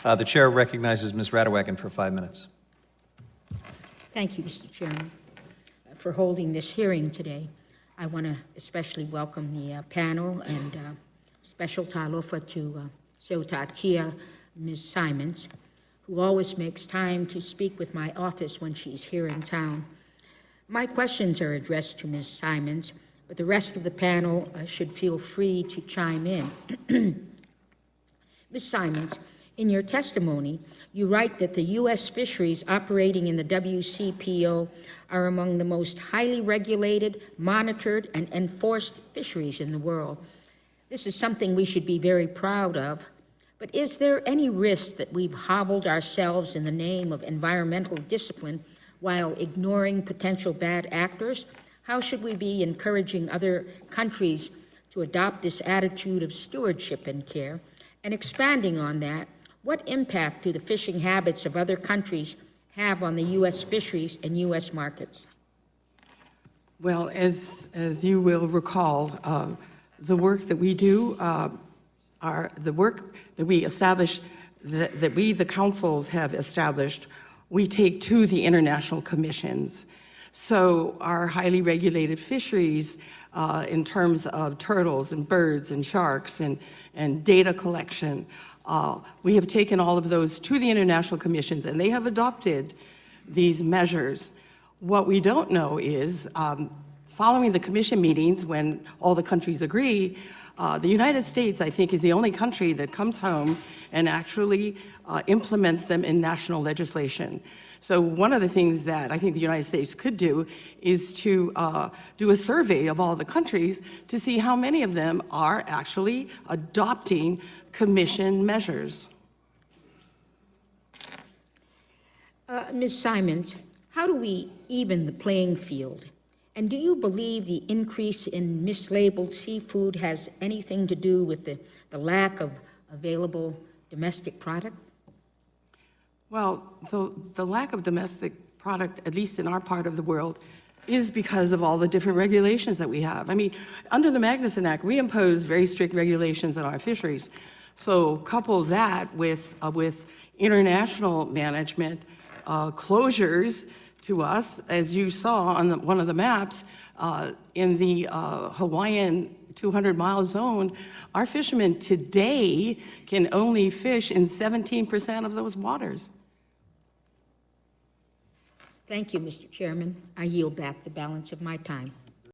The chair recognizes Ms. Radewagen for 5 minutes. Thank you, Mr. Chairman, for holding this hearing today. I want to especially welcome the panel and special talofa to Seutatia, Ms. Simons, who always makes time to speak with my office when she's here in town. My questions are addressed to Ms. Simons, but the rest of the panel should feel free to chime in. Ms. Simons, in your testimony, you write that the U.S. fisheries operating in the WCPO are among the most highly regulated, monitored, and enforced fisheries in the world. This is something we should be very proud of, but is there any risk that we've hobbled ourselves in the name of environmental discipline while ignoring potential bad actors? How should we be encouraging other countries to adopt this attitude of stewardship and care? And expanding on that, what impact do the fishing habits of other countries have on the U.S. fisheries and U.S. markets? Well, as you will recall, the work that we do, the work that we establish, that we, the councils, have established, we take to the international commissions. So our highly regulated fisheries, in terms of turtles and birds and sharks and data collection, we have taken all of those to the international commissions, and they have adopted these measures. What we don't know is, following the commission meetings, when all the countries agree, the United States, I think, is the only country that comes home and actually implements them in national legislation. So one of the things that I think the United States could do is to do a survey of all the countries to see how many of them are actually adopting commission measures. Ms. Simons, how do we even the playing field? And do you believe the increase in mislabeled seafood has anything to do with the lack of available domestic product? Well, the lack of domestic product, at least in our part of the world, is because of all the different regulations that we have. I mean, under the Magnuson Act, we impose very strict regulations on our fisheries. So couple that with international management closures to us, as you saw on one of the maps, in the Hawaiian 200-mile zone, our fishermen today can only fish in 17% of those waters. Thank you, Mr. Chairman. I yield back the balance of my time.